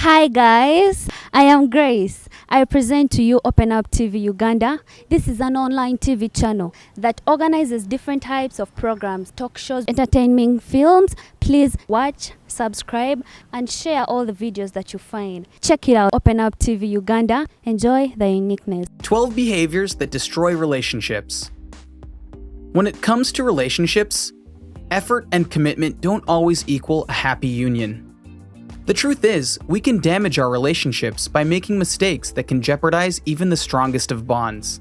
Hi guys, I am Grace. I present to you Open Up TV Uganda. This is an online TV channel that organizes different types of programs, talk shows, entertaining films. Please watch, subscribe, and share all the videos that you find. Check it out, Open Up TV Uganda. Enjoy the uniqueness. 12 behaviors that destroy relationships. When it comes to relationships, effort and commitment don't always equal a happy union. The truth is, we can damage our relationships by making mistakes that can jeopardize even the strongest of bonds.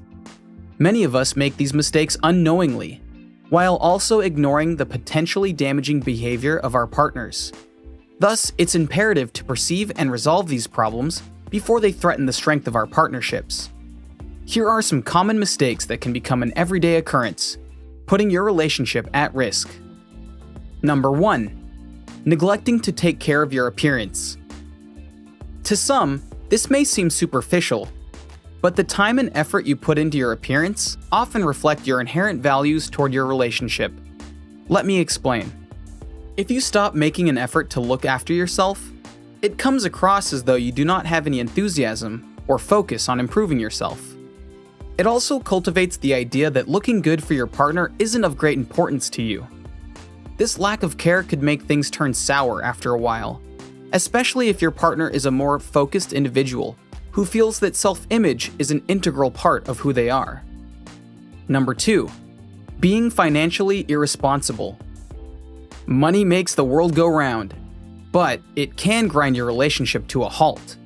Many of us make these mistakes unknowingly, while also ignoring the potentially damaging behavior of our partners. Thus, it's imperative to perceive and resolve these problems before they threaten the strength of our partnerships. Here are some common mistakes that can become an everyday occurrence, putting your relationship at risk. Number 1. Neglecting to take care of your appearance. To some, this may seem superficial, but the time and effort you put into your appearance often reflect your inherent values toward your relationship. Let me explain. If you stop making an effort to look after yourself, it comes across as though you do not have any enthusiasm or focus on improving yourself. It also cultivates the idea that looking good for your partner isn't of great importance to you. This lack of care could make things turn sour after a while, especially if your partner is a more focused individual who feels that self-image is an integral part of who they are. Number 2. Being financially irresponsible. Money makes the world go round, but it can grind your relationship to a halt,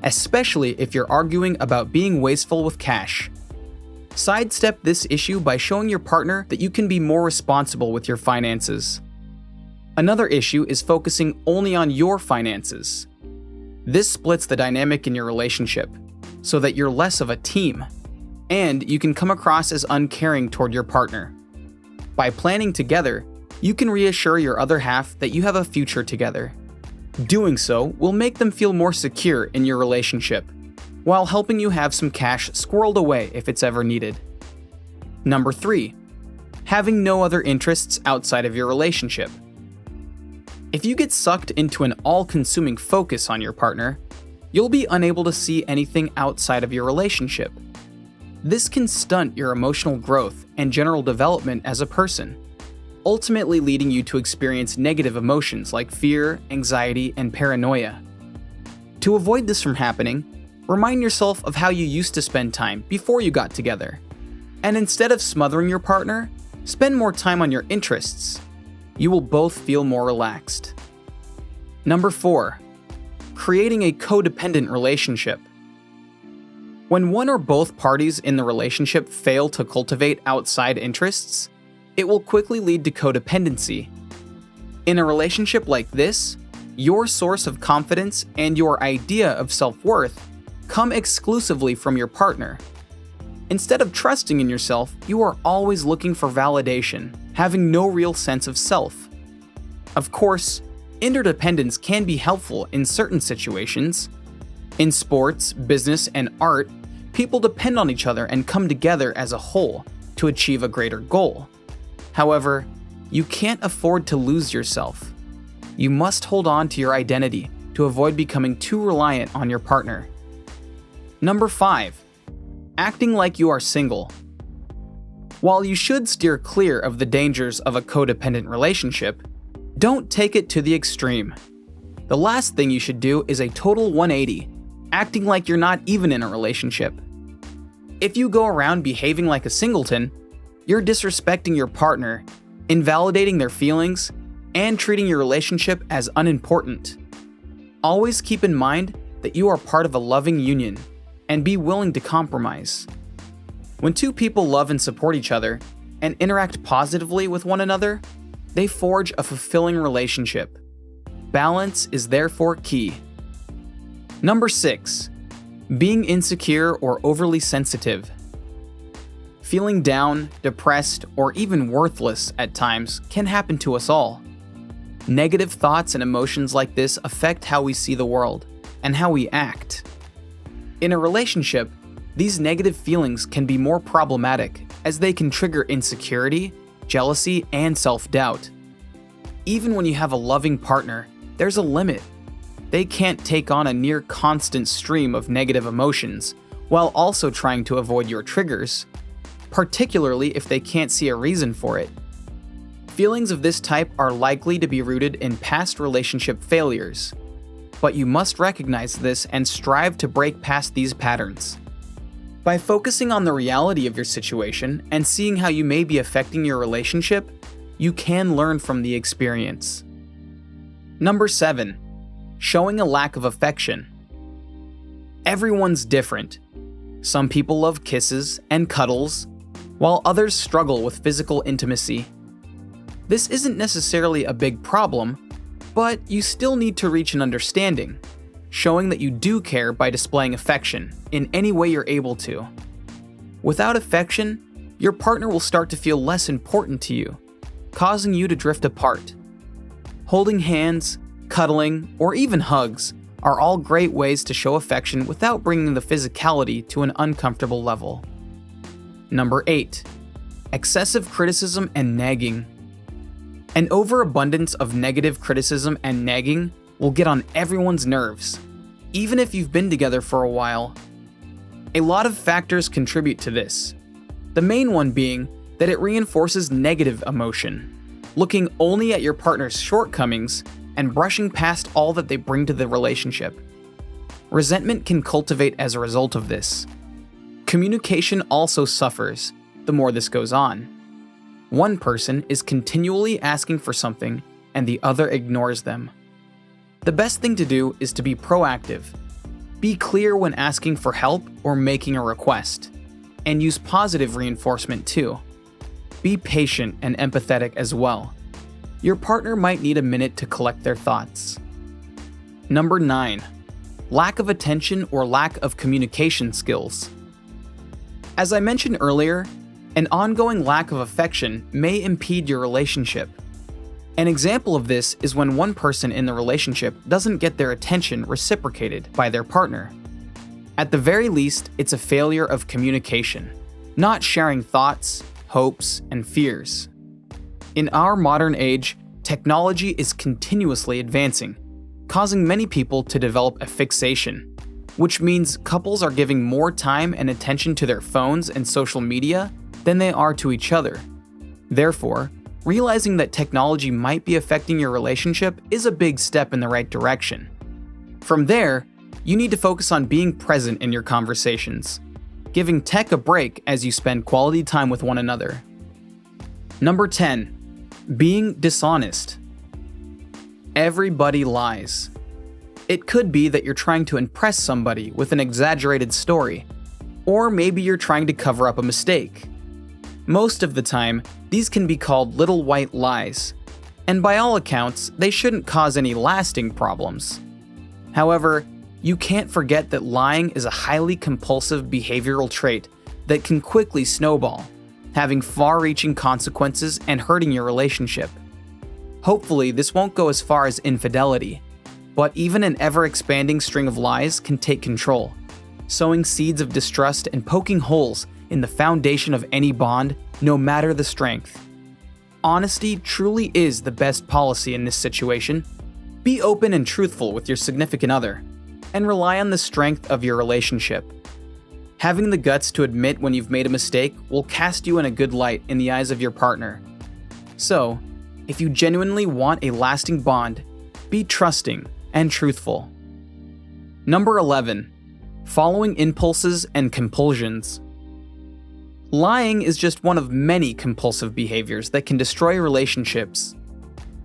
especially if you're arguing about being wasteful with cash. Sidestep this issue by showing your partner that you can be more responsible with your finances. Another issue is focusing only on your finances. This splits the dynamic in your relationship, so that you're less of a team, and you can come across as uncaring toward your partner. By planning together, you can reassure your other half that you have a future together. Doing so will make them feel more secure in your relationship, while helping you have some cash squirreled away if it's ever needed. Number 3. Having no other interests outside of your relationship. If you get sucked into an all-consuming focus on your partner, you'll be unable to see anything outside of your relationship. This can stunt your emotional growth and general development as a person, ultimately leading you to experience negative emotions like fear, anxiety, and paranoia. To avoid this from happening, remind yourself of how you used to spend time before you got together. And instead of smothering your partner, spend more time on your interests. You will both feel more relaxed. Number 4. Creating a codependent relationship. When one or both parties in the relationship fail to cultivate outside interests, it will quickly lead to codependency. In a relationship like this, your source of confidence and your idea of self-worth come exclusively from your partner. Instead of trusting in yourself, you are always looking for validation, having no real sense of self. Of course, interdependence can be helpful in certain situations. In sports, business, and art, people depend on each other and come together as a whole to achieve a greater goal. However, you can't afford to lose yourself. You must hold on to your identity to avoid becoming too reliant on your partner. Number 5. Acting like you are single. While you should steer clear of the dangers of a codependent relationship, don't take it to the extreme. The last thing you should do is a total 180, acting like you're not even in a relationship. If you go around behaving like a singleton, you're disrespecting your partner, invalidating their feelings, and treating your relationship as unimportant. Always keep in mind that you are part of a loving union, and be willing to compromise. When two people love and support each other and interact positively with one another, they forge a fulfilling relationship. Balance is therefore key. Number 6. Being insecure or overly sensitive. Feeling down, depressed, or even worthless at times can happen to us all. Negative thoughts and emotions like this affect how we see the world and how we act. In a relationship, these negative feelings can be more problematic as they can trigger insecurity, jealousy, and self-doubt. Even when you have a loving partner, there's a limit. they can't take on a near constant stream of negative emotions while also trying to avoid your triggers, particularly if they can't see a reason for it. Feelings of this type are likely to be rooted in past relationship failures, but you must recognize this and strive to break past these patterns. By focusing on the reality of your situation and seeing how you may be affecting your relationship, you can learn from the experience. Number 7. Showing a lack of affection. Everyone's different. Some people love kisses and cuddles, while others struggle with physical intimacy. This isn't necessarily a big problem, but you still need to reach an understanding, showing that you do care by displaying affection in any way you're able to. Without affection, your partner will start to feel less important to you, causing you to drift apart. Holding hands, cuddling, or even hugs are all great ways to show affection without bringing the physicality to an uncomfortable level. Number 8. Excessive criticism and nagging. An overabundance of negative criticism and nagging will get on everyone's nerves, even if you've been together for a while. A lot of factors contribute to this, the main one being that it reinforces negative emotion, looking only at your partner's shortcomings and brushing past all that they bring to the relationship. Resentment can cultivate as a result of this. Communication also suffers the more this goes on. One person is continually asking for something and the other ignores them. The best thing to do is to be proactive. Be clear when asking for help or making a request, and use positive reinforcement too. Be patient and empathetic as well. Your partner might need a minute to collect their thoughts. Number 9. Lack of attention or lack of communication skills. As I mentioned earlier, an ongoing lack of affection may impede your relationship. An example of this is when one person in the relationship doesn't get their attention reciprocated by their partner. At the very least, it's a failure of communication, not sharing thoughts, hopes, and fears. In our modern age, technology is continuously advancing, causing many people to develop a fixation, which means couples are giving more time and attention to their phones and social media than they are to each other. Therefore, realizing that technology might be affecting your relationship is a big step in the right direction. From there, you need to focus on being present in your conversations, giving tech a break as you spend quality time with one another. Number 10. Being dishonest. Everybody lies. It could be that you're trying to impress somebody with an exaggerated story, or maybe you're trying to cover up a mistake. Most of the time, these can be called little white lies, and by all accounts, they shouldn't cause any lasting problems. However, you can't forget that lying is a highly compulsive behavioral trait that can quickly snowball, having far-reaching consequences and hurting your relationship. Hopefully, this won't go as far as infidelity, but even an ever-expanding string of lies can take control, sowing seeds of distrust and poking holes in the foundation of any bond, no matter the strength. Honesty truly is the best policy in this situation. Be open and truthful with your significant other, and rely on the strength of your relationship. Having the guts to admit when you've made a mistake will cast you in a good light in the eyes of your partner. So, if you genuinely want a lasting bond, be trusting and truthful. Number 11. Following impulses and compulsions. Lying is just one of many compulsive behaviors that can destroy relationships.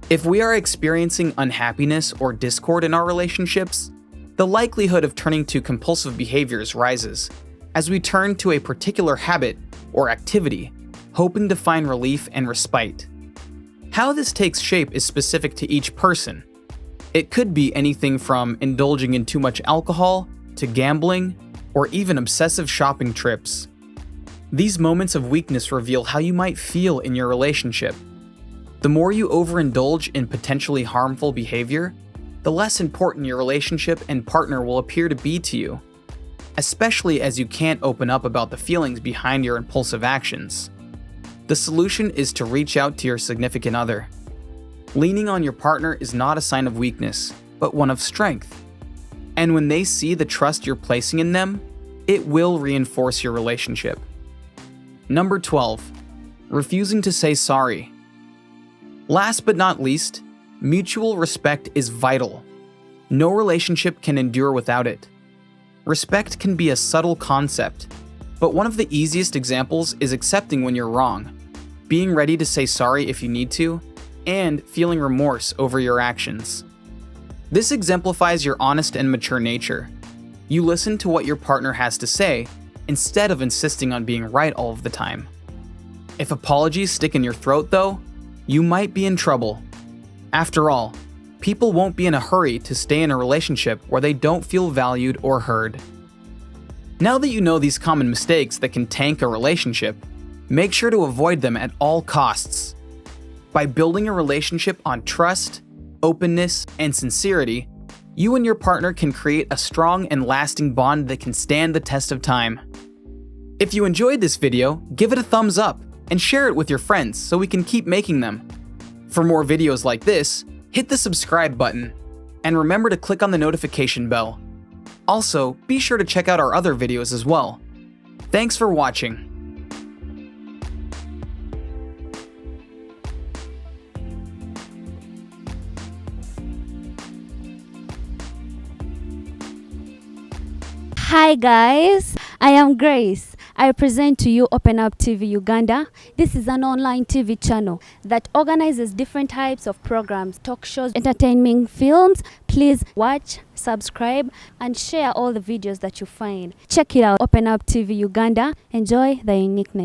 If we are experiencing unhappiness or discord in our relationships, the likelihood of turning to compulsive behaviors rises as we turn to a particular habit or activity, hoping to find relief and respite. How this takes shape is specific to each person. It could be anything from indulging in too much alcohol to gambling or even obsessive shopping trips. These moments of weakness reveal how you might feel in your relationship. The more you overindulge in potentially harmful behavior, the less important your relationship and partner will appear to be to you, especially as you can't open up about the feelings behind your impulsive actions. The solution is to reach out to your significant other. Leaning on your partner is not a sign of weakness, but one of strength. And when they see the trust you're placing in them, it will reinforce your relationship. Number 12, refusing to say sorry. Last but not least, mutual respect is vital. No relationship can endure without it. Respect can be a subtle concept, but one of the easiest examples is accepting when you're wrong, being ready to say sorry if you need to, and feeling remorse over your actions. This exemplifies your honest and mature nature. You listen to what your partner has to say instead of insisting on being right all of the time. If apologies stick in your throat, though, you might be in trouble. After all, people won't be in a hurry to stay in a relationship where they don't feel valued or heard. Now that you know these common mistakes that can tank a relationship, make sure to avoid them at all costs. By building a relationship on trust, openness, and sincerity, you and your partner can create a strong and lasting bond that can stand the test of time. If you enjoyed this video, give it a thumbs up and share it with your friends so we can keep making them. For more videos like this, hit the subscribe button, and remember to click on the notification bell. Also, be sure to check out our other videos as well. Thanks for watching. Hi guys, I am Grace. I present to you Open Up TV Uganda. This is an online TV channel that organizes different types of programs, talk shows, entertaining films. Please watch, subscribe, and share all the videos that you find. Check it out, Open Up TV Uganda. Enjoy the uniqueness.